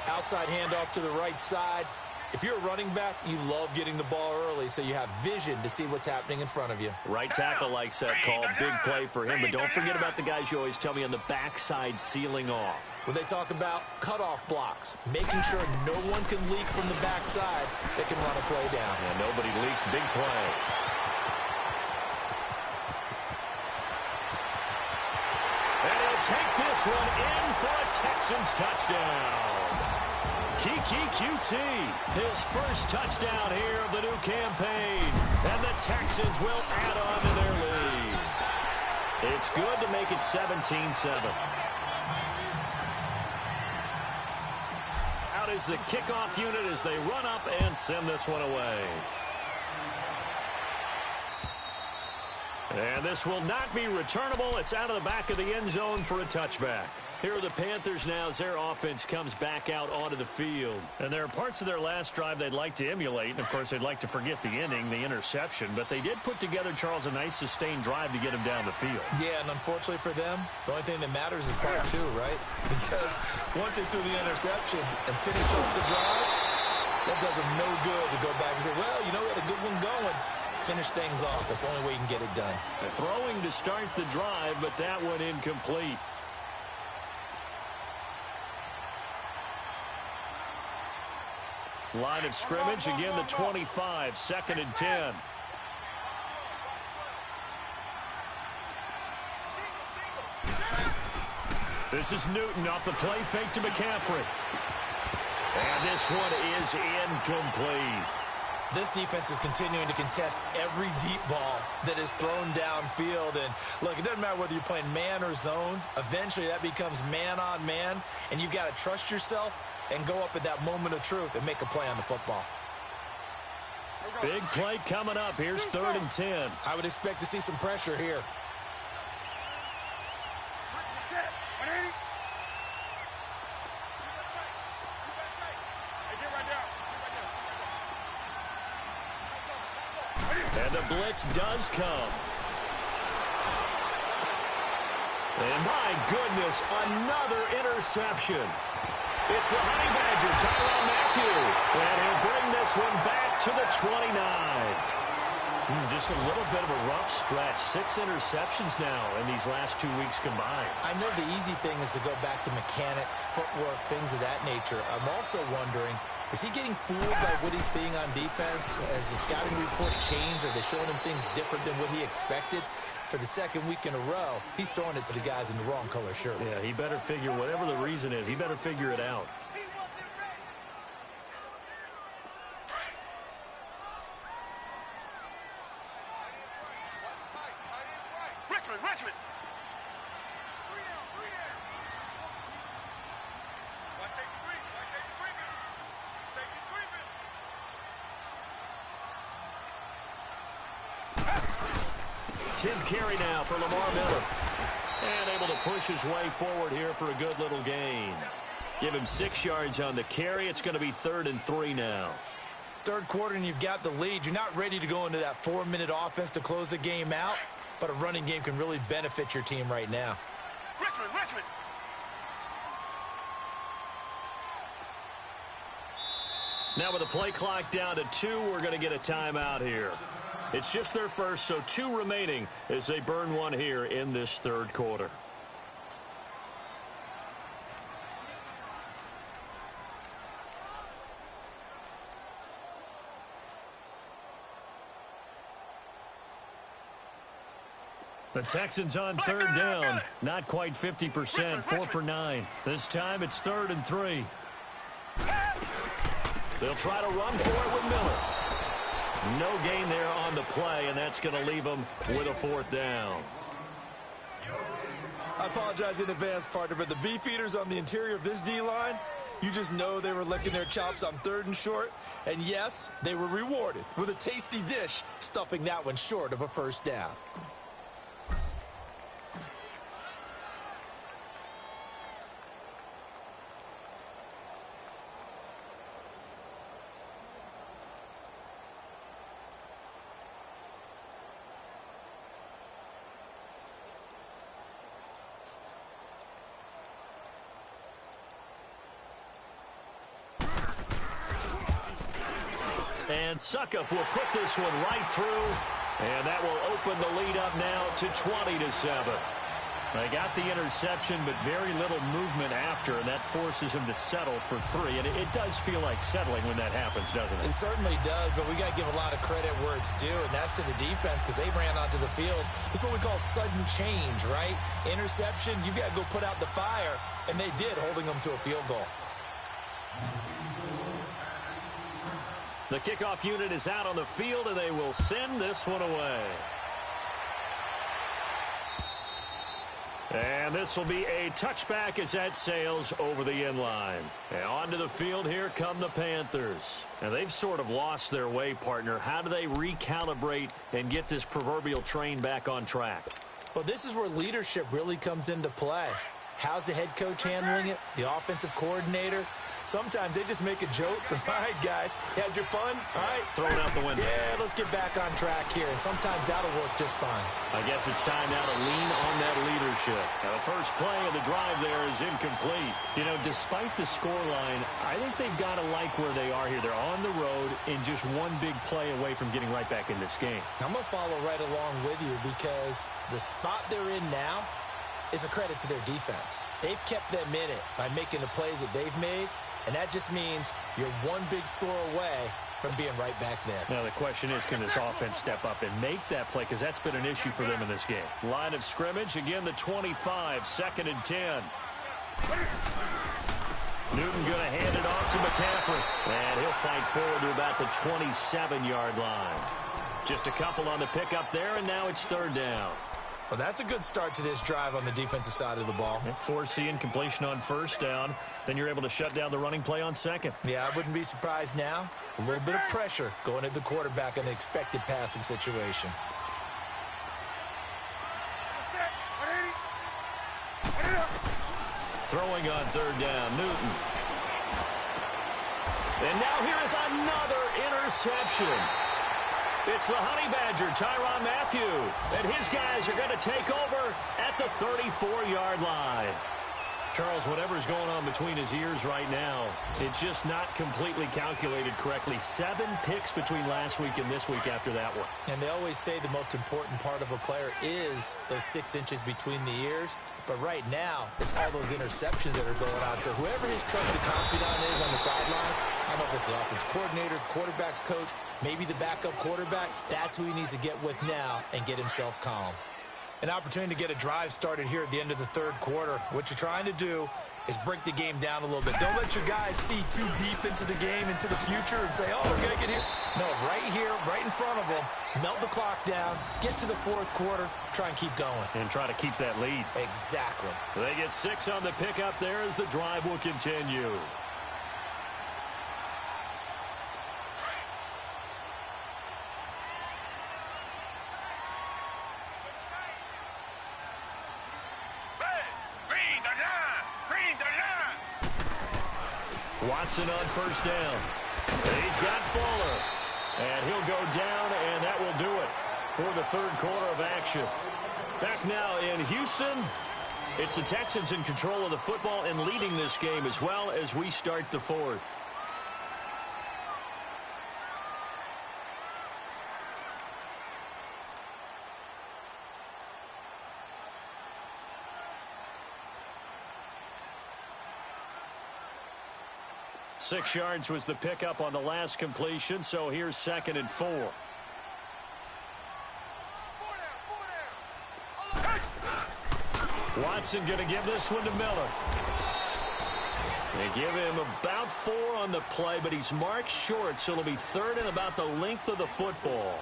Outside handoff to the right side. If you're a running back, you love getting the ball early so you have vision to see what's happening in front of you. Right tackle likes that call. Big play for him. But don't forget about the guys you always tell me on the backside sealing off. When they talk about cutoff blocks, making sure no one can leak from the backside that can run a play down. And nobody leaked. Big play. And he'll take this one in for a Texans touchdown. Kiki QT, his first touchdown here of the new campaign. And the Texans will add on to their lead. It's good to make it 17-7. Out is the kickoff unit as they run up and send this one away. And this will not be returnable. It's out of the back of the end zone for a touchback. Here are the Panthers now as their offense comes back out onto the field. And there are parts of their last drive they'd like to emulate. And, of course, they'd like to forget the inning, the interception. But they did put together, Charles, a nice sustained drive to get him down the field. Yeah, and unfortunately for them, the only thing that matters is part 2, right? Because once they threw the interception and finished off the drive, that does them no good to go back and say, well, you know, we had a good one going. Finish things off. That's the only way you can get it done. They're throwing to start the drive, but that one incomplete. Line of scrimmage, again the 25, 2nd and 10. This is Newton off the play fake to McCaffrey. And this one is incomplete. This defense is continuing to contest every deep ball that is thrown downfield. And, look, it doesn't matter whether you're playing man or zone. Eventually that becomes man on man, and you've got to trust yourself and go up at that moment of truth and make a play on the football. Big play coming up. Here's 3rd and 10. I would expect to see some pressure here. And the blitz does come. And my goodness, another interception. It's the Honey Badger, Tyrann Mathieu. And he'll bring this one back to the 29. Just a little bit of a rough stretch. 6 interceptions now in these last 2 weeks combined. I know the easy thing is to go back to mechanics, footwork, things of that nature. I'm also wondering, is he getting fooled by what he's seeing on defense? Has the scouting report changed? Are they showing him things different than what he expected? for the second week in a row, he's throwing it to the guys in the wrong color shirts. Yeah, he better figure, whatever the reason is, he better figure it out. Richmond. Tenth carry now for Lamar Miller. And able to push his way forward here for a good little gain. Give him 6 yards on the carry. It's going to be 3rd and 3 now. Third quarter and you've got the lead. You're not ready to go into that 4-minute offense to close the game out, but a running game can really benefit your team right now. Richmond. Now with the play clock down to 2, we're going to get a timeout here. It's just their first, so 2 remaining as they burn one here in this third quarter. The Texans on third down. Not quite 50%, 4 for 9. This time it's 3rd and 3. They'll try to run for it with Miller. No gain there on the play, and that's going to leave them with a 4th down. I apologize in advance, partner, but the beef eaters on the interior of this D-line, you just know they were licking their chops on 3rd and short. And yes, they were rewarded with a tasty dish, stuffing that one short of a first down. And Suckup will put this one right through, and that will open the lead up now to 20-7. They got the interception, but very little movement after, and that forces him to settle for 3. And it does feel like settling when that happens, doesn't it? It certainly does, but we got to give a lot of credit where it's due, and that's to the defense because they ran onto the field. It's what we call sudden change, right? Interception, you got to go put out the fire, and they did, holding them to a field goal. The kickoff unit is out on the field, and they will send this one away. And this will be a touchback as that sails over the end line. And onto the field, here come the Panthers. And they've sort of lost their way, partner. How do they recalibrate and get this proverbial train back on track? Well, this is where leadership really comes into play. How's the head coach handling it? The offensive coordinator? Sometimes they just make a joke. All right, guys, you had your fun? All right. Throw it out the window. Yeah, let's get back on track here. And sometimes that'll work just fine. I guess it's time now to lean on that leadership. Now, the first play of the drive there is incomplete. You know, despite the scoreline, I think they've got to like where they are here. They're on the road and just one big play away from getting right back in this game. I'm going to follow right along with you because the spot they're in now is a credit to their defense. They've kept them in it by making the plays that they've made. And that just means you're one big score away from being right back there. Now, the question is, can this offense step up and make that play? Because that's been an issue for them in this game. Line of scrimmage, again, the 25, 2nd and 10. Newton going to hand it off to McCaffrey. And he'll fight forward to about the 27-yard line. Just a couple on the pickup there, and now it's 3rd down. Well, that's a good start to this drive on the defensive side of the ball. Forcing incompletion on 1st down. Then you're able to shut down the running play on 2nd. Yeah, I wouldn't be surprised now. A little bit of pressure going at the quarterback in the expected passing situation. Throwing on 3rd down, Newton. And now here is another interception. It's the Honey Badger, Tyrann Mathieu. And his guys are going to take over at the 34-yard line. Charles, whatever's going on between his ears right now, it's just not completely calculated correctly. 7 picks between last week and this week after that one. And they always say the most important part of a player is those 6 inches between the ears. But right now, it's all those interceptions that are going on. So whoever his trusted confidant is on the sidelines, I don't know if it's the offense coordinator, the quarterback's coach, maybe the backup quarterback, that's who he needs to get with now and get himself calm. an opportunity to get a drive started here at the end of the third quarter. What you're trying to do is break the game down a little bit. Don't let your guys see too deep into the game, into the future, and say, oh, we're going to get here. No, right here, right in front of them, melt the clock down, get to the fourth quarter, try and keep going. And try to keep that lead. Exactly. They get 6 on the pickup there as the drive will continue. Watson on first down. He's got Fuller. And he'll go down, and that will do it for the third quarter of action. Back now in Houston. It's the Texans in control of the football and leading this game as well as we start the fourth. Six yards was the pickup on the last completion, so here's 2nd and 4. Watson going to give this one to Miller. They give him about 4 on the play, but he's marked short, so it'll be 3rd and about the length of the football.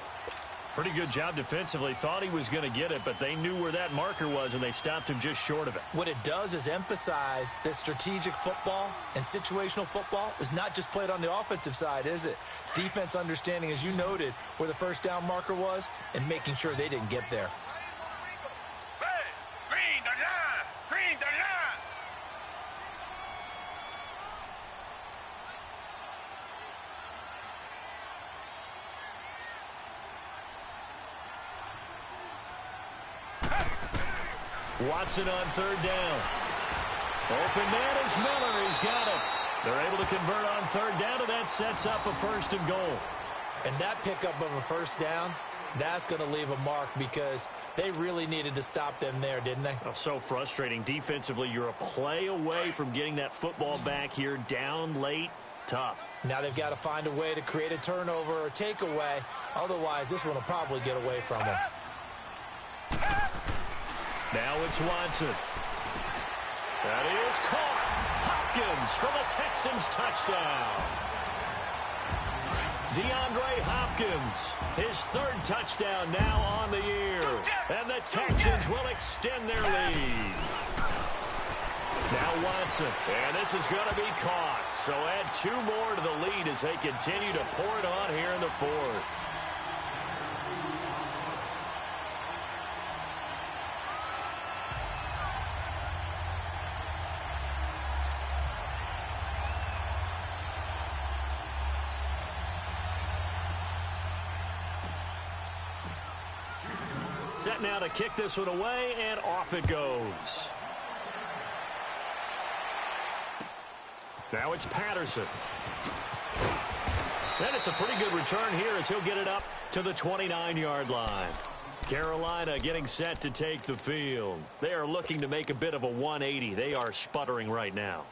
Pretty good job defensively. Thought he was going to get it, but they knew where that marker was, and they stopped him just short of it. What it does is emphasize that strategic football and situational football is not just played on the offensive side, is it? Defense understanding, as you noted, where the first down marker was and making sure they didn't get there. Watson on 3rd down. Open man is Miller. He's got it. They're able to convert on 3rd down, and that sets up a 1st and goal. And that pickup of a first down, that's going to leave a mark because they really needed to stop them there, didn't they? Oh, so frustrating. Defensively, you're a play away from getting that football back here. Down late, tough. Now they've got to find a way to create a turnover or takeaway. Otherwise, this one will probably get away from them. Now it's Watson. That is caught. Hopkins for the Texans touchdown. DeAndre Hopkins, his 3rd touchdown now on the year. And the Texans will extend their lead. Now Watson, and this is going to be caught. So add 2 more to the lead as they continue to pour it on here in the 4th. Set now to kick this one away, and off it goes. Now it's Patterson. And it's a pretty good return here as he'll get it up to the 29-yard line. Carolina getting set to take the field. They are looking to make a bit of a 180. They are sputtering right now.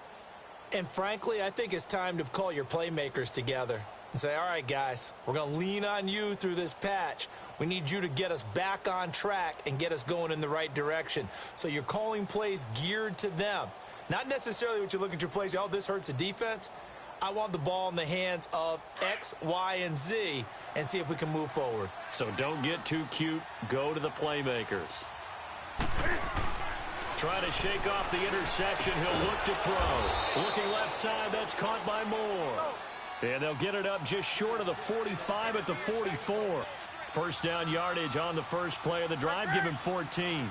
And frankly, I think it's time to call your playmakers together and say, all right, guys, we're going to lean on you through this patch. We need you to get us back on track and get us going in the right direction. So you're calling plays geared to them. Not necessarily what you look at your plays, oh, this hurts the defense. I want the ball in the hands of X, Y, and Z and see if we can move forward. So don't get too cute. Go to the playmakers. Trying to shake off the interception. He'll look to throw. Looking left side. That's caught by Moore. And they'll get it up just short of the 45 at the 44. First down yardage on the first play of the drive. Give him 14.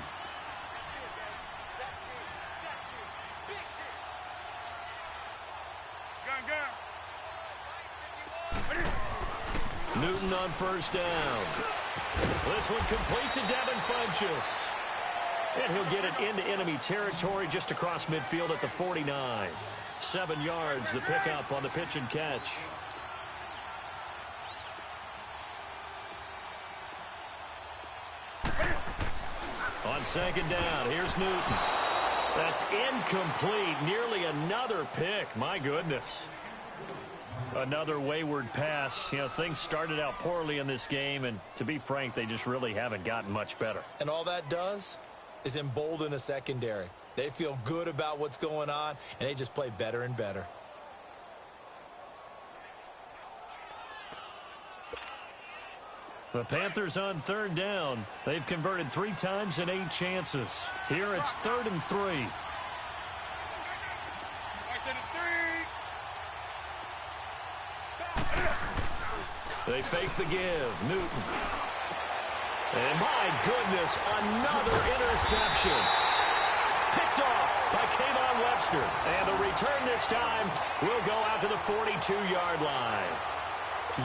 Newton on first down. This one complete to Devin Funchess. And he'll get it into enemy territory just across midfield at the 49. 7 yards, the pickup on the pitch and catch. On second down, here's Newton. That's incomplete. Nearly another pick. My goodness. Another wayward pass. You know, things started out poorly in this game, and to be frank, they just really haven't gotten much better. And all that does is embolden a secondary. They feel good about what's going on, and they just play better and better. The Panthers on third down. They've converted 3 times in 8 chances. Here it's 3rd and 3. They fake the give. Newton. And my goodness, another interception. Picked off by Kayvon Webster. And the return this time will go out to the 42-yard line.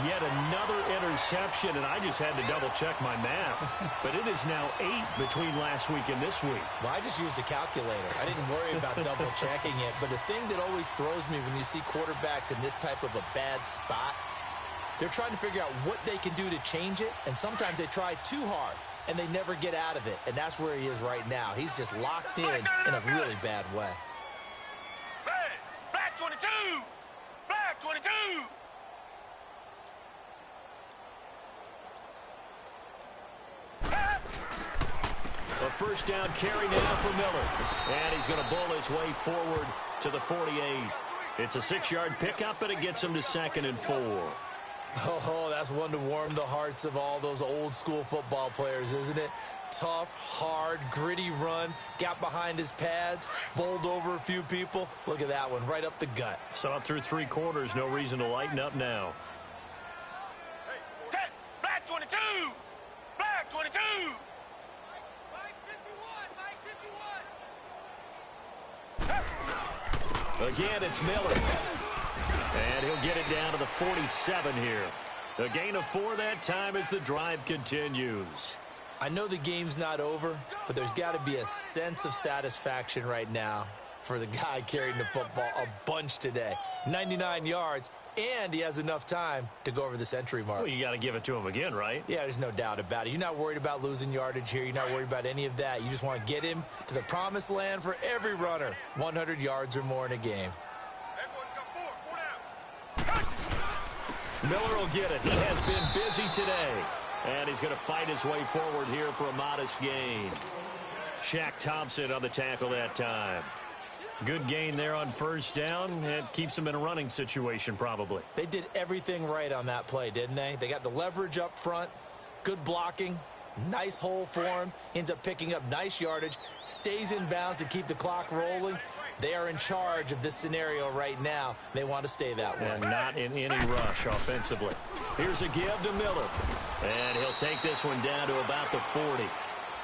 Yet another interception, and I just had to double-check my math. But it is now 8 between last week and this week. Well, I just used a calculator. I didn't worry about double-checking it. But the thing that always throws me when you see quarterbacks in this type of a bad spot, they're trying to figure out what they can do to change it, and sometimes they try too hard, and they never get out of it. And that's where he is right now. He's just locked in a really bad way. Black 22! Black 22! A first down carry now for Miller. And he's going to bull his way forward to the 48. It's a 6-yard pickup, and it gets him to 2nd and 4. Oh, that's one to warm the hearts of all those old-school football players, isn't it? Tough, hard, gritty run, got behind his pads, bowled over a few people. Look at that one, right up the gut. Saw it through 3 quarters, no reason to lighten up now. Hey, Black 22! Black 22! Again, it's Miller. And he'll get it down to the 47 here. A gain of 4 that time as the drive continues. I know the game's not over, but there's got to be a sense of satisfaction right now for the guy carrying the football a bunch today. 99 yards, and he has enough time to go over the century mark. Well, you got to give it to him again, right? Yeah, there's no doubt about it. You're not worried about losing yardage here. You're not worried about any of that. You just want to get him to the promised land for every runner. 100 yards or more in a game. Miller will get it. He has been busy today. And he's going to fight his way forward here for a modest gain. Shaq Thompson on the tackle that time. Good gain there on first down. It keeps him in a running situation probably. They did everything right on that play, didn't they? They got the leverage up front, good blocking, nice hole for him, ends up picking up nice yardage, stays in bounds to keep the clock rolling. They are in charge of this scenario right now. They want to stay that way. And not in any rush offensively. Here's a give to Miller. And he'll take this one down to about the 40.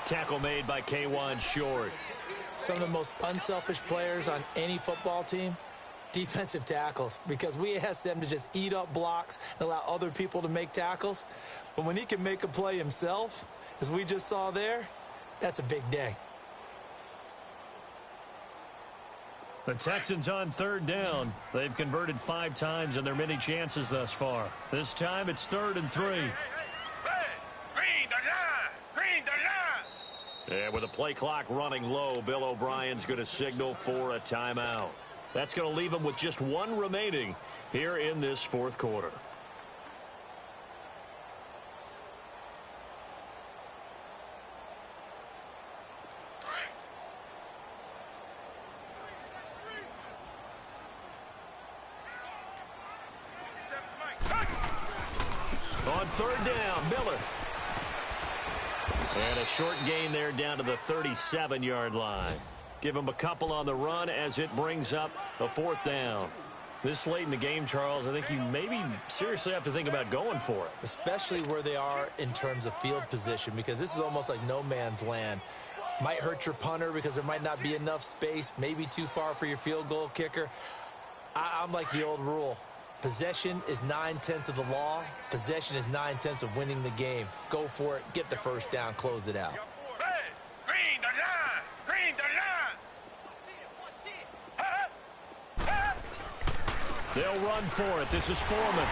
Tackle made by Kayvon Short. Some of the most unselfish players on any football team, defensive tackles, because we ask them to just eat up blocks and allow other people to make tackles. But when he can make a play himself, as we just saw there, that's a big day. The Texans on third down. They've converted 5 times in their many chances thus far. This time it's 3rd and 3. And with the play clock running low, Bill O'Brien's going to signal for a timeout. That's going to leave him with just 1 remaining here in this 4th quarter. On third down, Miller. And a short gain there down to the 37-yard line. Give him a couple on the run as it brings up a 4th down. This late in the game, Charles, I think you maybe seriously have to think about going for it. Especially where they are in terms of field position, because this is almost like no man's land. Might hurt your punter because there might not be enough space, maybe too far for your field goal kicker. I'm like the old rule. Possession is 9/10 of the law. Possession is 9/10 of winning the game. Go for it. Get the first down. Close it out. Green the line! Green the line! They'll run for it. This is Foreman.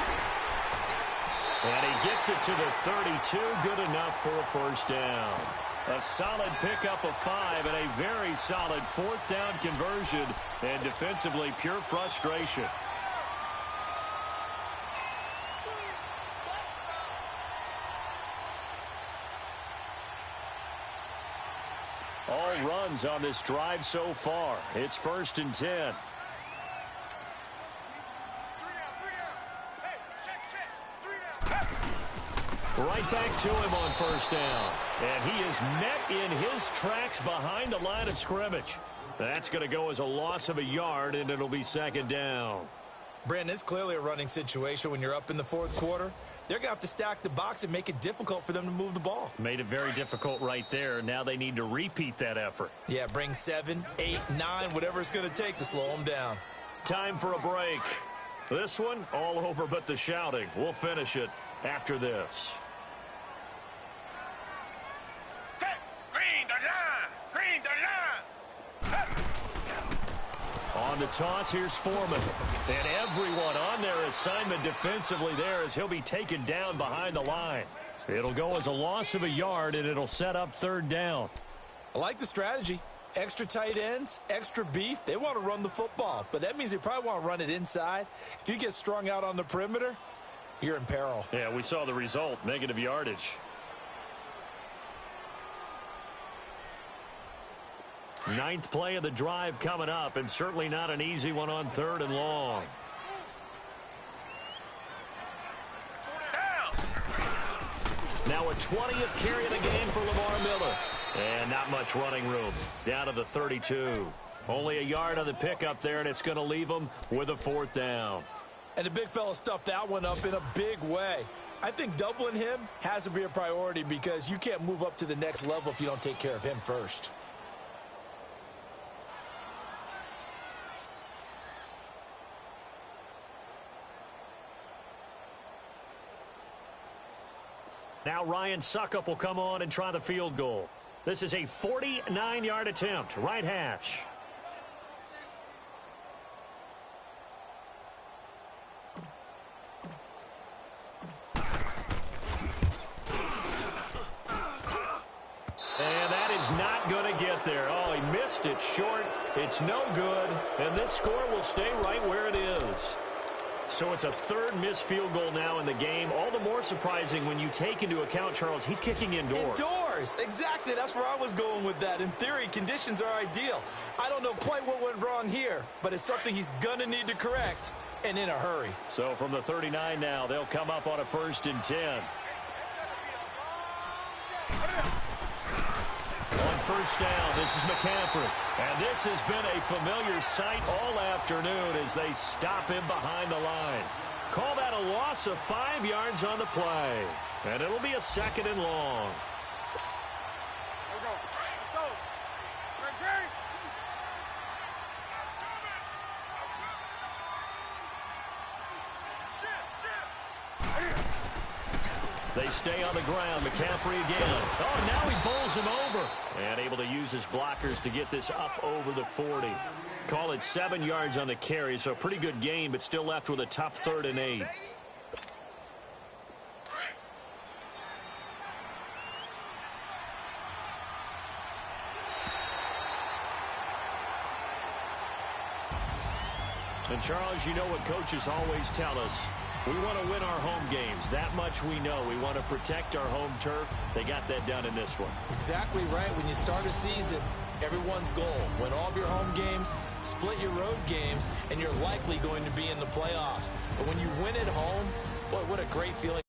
And he gets it to the 32. Good enough for a first down. A solid pickup of 5 and a very solid 4th down conversion. And defensively, pure frustration. all runs on this drive so far. It's 1st and 10. Right back to him on 1st down. And he is met in his tracks behind the line of scrimmage. That's going to go as a loss of a yard, and it'll be 2nd down. Brandon, it's clearly a running situation when you're up in the 4th quarter. They're going to have to stack the box and make it difficult for them to move the ball. Made it very difficult right there. Now they need to repeat that effort. Yeah, bring 7, 8, 9, whatever it's going to take to slow them down. Time for a break. This one, all over but the shouting. We'll finish it after this. On the toss, here's Foreman. And everyone on their assignment defensively there as he'll be taken down behind the line. It'll go as a loss of a yard, and it'll set up 3rd down. I like the strategy. Extra tight ends, extra beef. They want to run the football, but that means they probably want to run it inside. If you get strung out on the perimeter, you're in peril. Yeah, we saw the result, negative yardage. 9th play of the drive coming up, and certainly not an easy one on 3rd and long. Now a 20th carry of the game for Lamar Miller. And not much running room. Down to the 32. Only a yard on the pickup there, and it's going to leave him with a 4th down. And the big fella stuffed that one up in a big way. I think doubling him has to be a priority because you can't move up to the next level if you don't take care of him first. Now Ryan Suckup will come on and try the field goal. This is a 49-yard attempt, right hash. And that is not going to get there. Oh, he missed it short. It's no good, and this score will stay right where it is. So it's a 3rd missed field goal now in the game. All the more surprising when you take into account, Charles, he's kicking indoors. Indoors, exactly. That's where I was going with that. In theory, conditions are ideal. I don't know quite what went wrong here, but it's something he's going to need to correct, and in a hurry. So from the 39 now, they'll come up on a 1st and 10. On 1st down, this is McCaffrey. And this has been a familiar sight all afternoon as they stop him behind the line. Call that a loss of 5 yards on the play. And it'll be a 2nd and long. Let's go. They stay on the ground. McCaffrey again. Oh, now he bowls him over. And able to use his blockers to get this up over the 40. Call it 7 yards on the carry, so a pretty good gain, but still left with a tough 3rd and 8. And, Charles, you know what coaches always tell us. We want to win our home games. That much we know. We want to protect our home turf. They got that done in this one. Exactly right. When you start a season, everyone's goal: win all of your home games, split your road games, and you're likely going to be in the playoffs. But when you win at home, boy, what a great feeling.